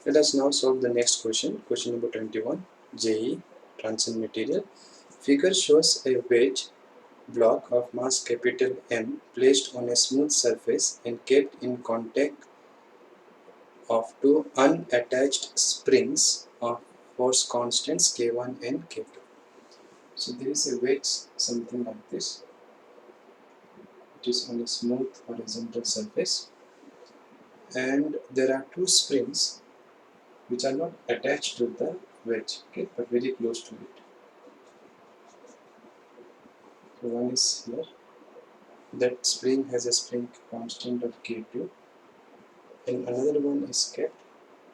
Let us now solve the next question. Question number 21. JEE Transcend material. Figure shows a wedge block of mass capital M placed on a smooth surface and kept in contact of two unattached springs of force constants K1 and K2. So there is a wedge, something like this. It is on a smooth horizontal surface, and there are two springs which are not attached to the wedge, okay, but very close to it. So one is here. That spring has a spring constant of K2, and another one is kept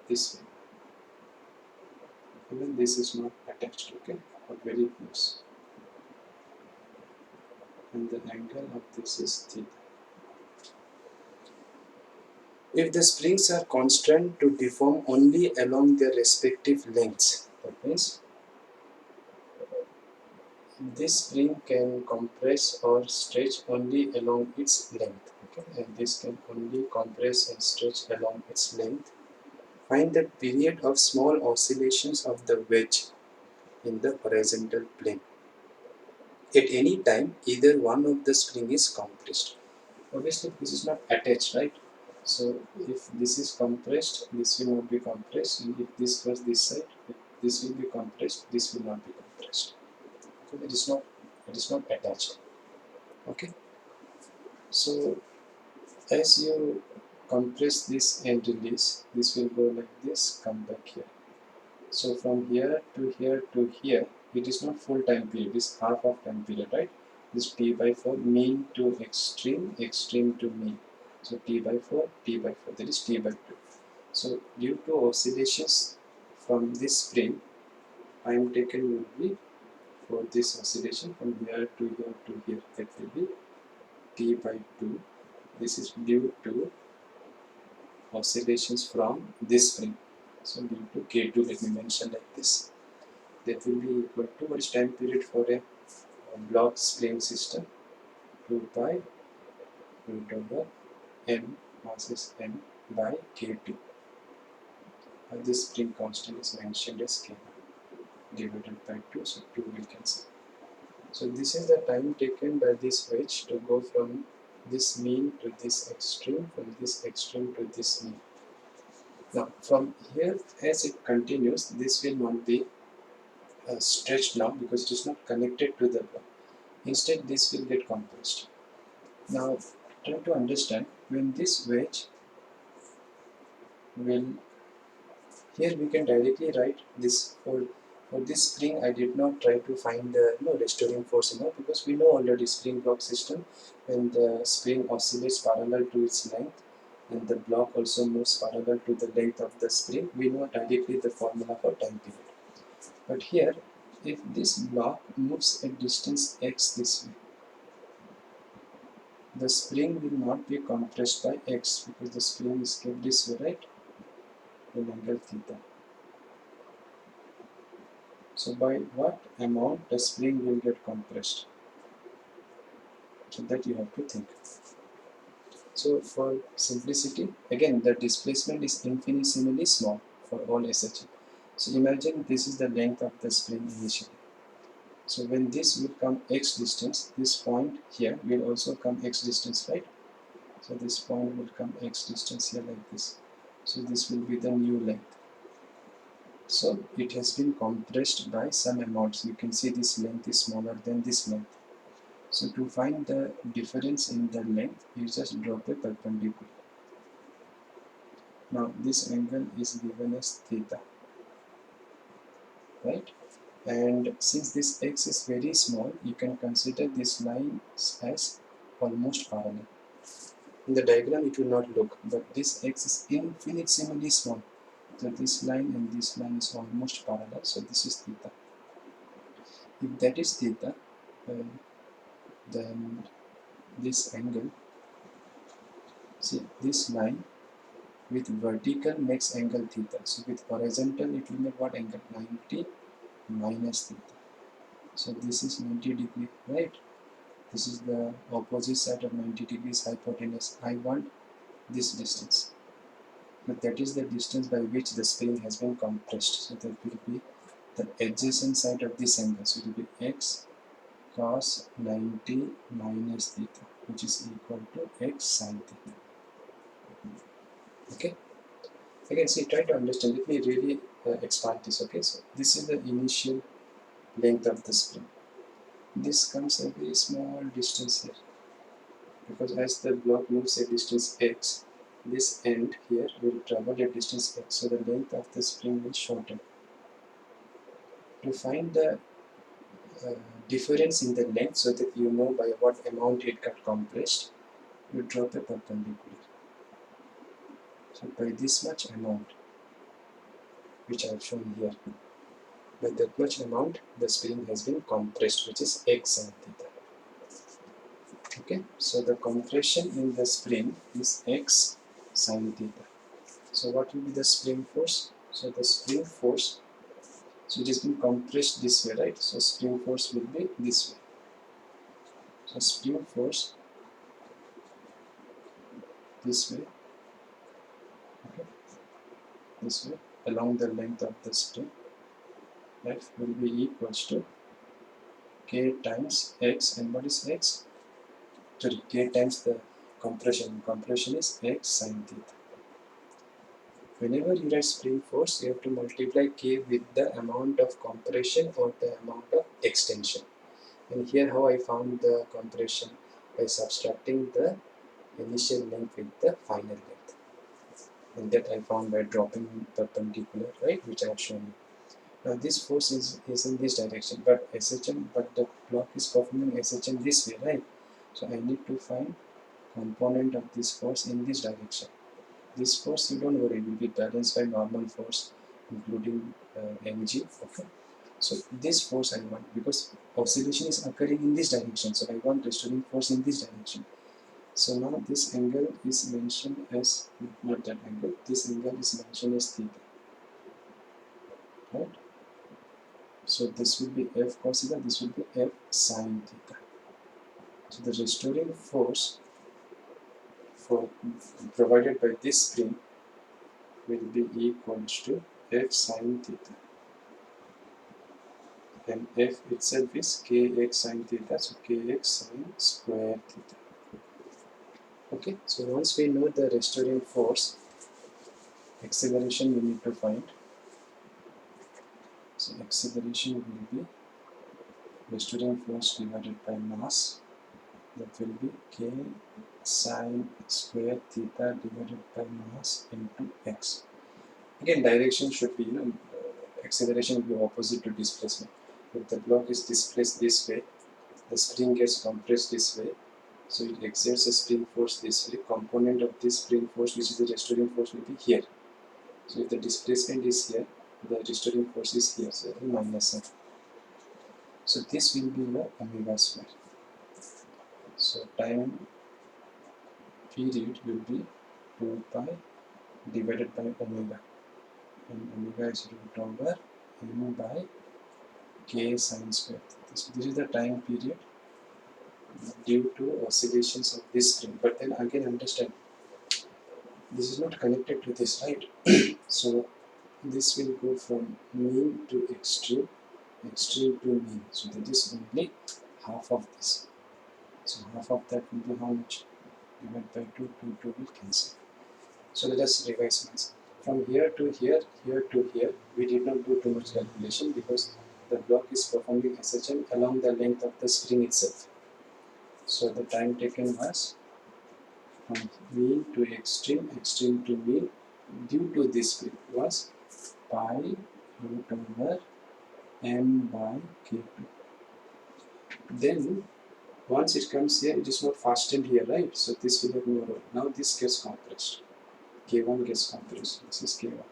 this way. Even this is not attached, okay, but very close. And the angle of this is theta. If the springs are constant to deform only along their respective lengths, that means this spring can compress or stretch only along its length, okay, and this can only compress and stretch along its length. Find the period of small oscillations of the wedge in the horizontal plane. At any time, either one of the spring is compressed. Obviously, this is not attached, right? So, if this is compressed, this will not be compressed. And if this goes this side, this will be compressed. This will not be compressed. So it is not attached. Okay. So, as you compress this and release, this will go like this. Come back here. So from here to here to here, it is not full time period, it is half of time period, right? This t by 4, mean to extreme, extreme to mean. So t by 4, that is t by 2. So due to oscillations from this spring, I am taken will be for this oscillation from here to here, that will be t by 2. This is due to oscillations from this spring. So due to K2, let me mention like this. That will be equal to what is time period for a block spring system? 2 pi root over m, mass is m, by K2. This spring constant is mentioned as K1 divided by 2, so 2 will cancel. So this is the time taken by this wedge to go from this mean to this extreme, from this extreme to this mean. Now from here, as it continues, this will not be stretched now because it is not connected to the block. Instead, this will get compressed. Now, try to understand when this wedge will, here we can directly write this for this spring. I did not try to find the restoring force because we know already spring block system, when the spring oscillates parallel to its length and the block also moves parallel to the length of the spring, we know directly the formula for time period. But here, if this block moves at distance x this way, the spring will not be compressed by x because the spring is kept this way, right? In angle theta. So by what amount the spring will get compressed? So that you have to think. So for simplicity, again the displacement is infinitesimally small for all SHE. So imagine this is the length of the spring initially. So when this will come x distance, this point here will also come x distance, right? So this point will come x distance here like this. So this will be the new length. So it has been compressed by some amounts. You can see this length is smaller than this length. So to find the difference in the length, you just drop a perpendicular. Now this angle is given as theta, right? And since this x is very small, you can consider this line as almost parallel. In the diagram it will not look, but this x is infinitesimally small. So this line and this line is almost parallel, so this is theta. If that is theta, then this angle, see this line with vertical makes angle theta. So with horizontal it will make what angle? 90 minus theta. So this is 90 degree, right? This is the opposite side of 90 degrees hypotenuse. I want this distance. but that is the distance by which the spring has been compressed. So that will be the adjacent side of this angle. So it will be x cos 90 minus theta, which is equal to x sin theta. Okay. Again, see, try to understand. Let me really expand this. Okay, so this is the initial length of the spring. This comes a very small distance here, because as the block moves a distance x, this end here will travel a distance x, so the length of the spring will shorten. To find the uh, difference in the length, so that you know by what amount it got compressed, you drop a perpendicular. So by this much amount, which I have shown here, by that much amount the spring has been compressed, which is x sin theta. Okay, so the compression in the spring is x sin theta. So what will be the spring force? So the spring force, so it has been compressed this way, right? So spring force will be this way. So spring force this way, okay, this way, along the length of the spring, right, will be equals to k times x, and what is x? Sorry, k times the compression. Compression is x sin theta. Whenever you write spring force, you have to multiply k with the amount of compression or the amount of extension. And here how I found the compression? By subtracting the initial length with the final length. And that I found by dropping perpendicular, right, which I have shown you. Now this force is in this direction, but the block is performing SHM this way, right? So I need to find component of this force in this direction. This force, you don't worry, will be balanced by normal force, including mg. Okay. So this force I want, because oscillation is occurring in this direction, so I want restoring force in this direction. So now this angle is mentioned as, not that angle, this angle is mentioned as theta, right? So this will be F cos theta, this will be F sin theta. So the restoring force for provided by this spring will be equal to F sin theta, and F itself is kx sin theta, so kx sin square theta. Okay, so once we know the restoring force, acceleration we need to find. So acceleration will be restoring force divided by mass, that will be k sin square theta divided by mass into x. Again, direction should be, acceleration will be opposite to displacement. If the block is displaced this way, the spring gets compressed this way, so it exerts a spring force this way. Component of this spring force, which is the restoring force, will be here. So if the displacement is here, the restoring force is here, so minus m. So this will be your omega square. So time period will be 2 pi divided by omega, and omega is root over m by k sin square. So this is the time period due to oscillations of this spring. But then again, understand, this is not connected to this, right? So this will go from mean to extreme, extreme to mean. So that is only half of this. So half of that will be how much? Divided by 2, 2 will cancel. So let us revise once. From here to here, here to here, we did not do too much calculation because the block is performing SHM along the length of the spring itself. So the time taken was from mean to extreme, extreme to mean, due to this spring was pi root over m by k2. Then once it comes here, it is not fastened here, right? So this will have no role. Now this gets compressed. K1 gets compressed. This is K1.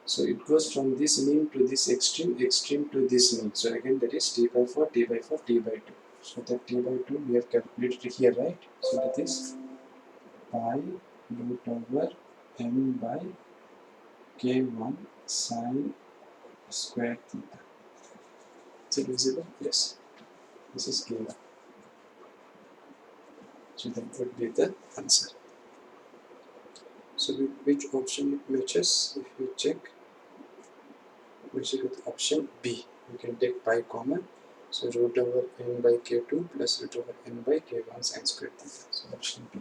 So it goes from this mean to this extreme, extreme to this mean. So again, that is t by 4, t by 4, t by 2. So that t by 2 we have calculated here, right? So that is pi root over m by k1 sine square theta. Is it visible? Yes. This is k1. So that would be the answer. So which option it matches? If you check, matches with option B. You can take pi common. So root over n by k2 plus root over n by k1 sine square theta. So option B.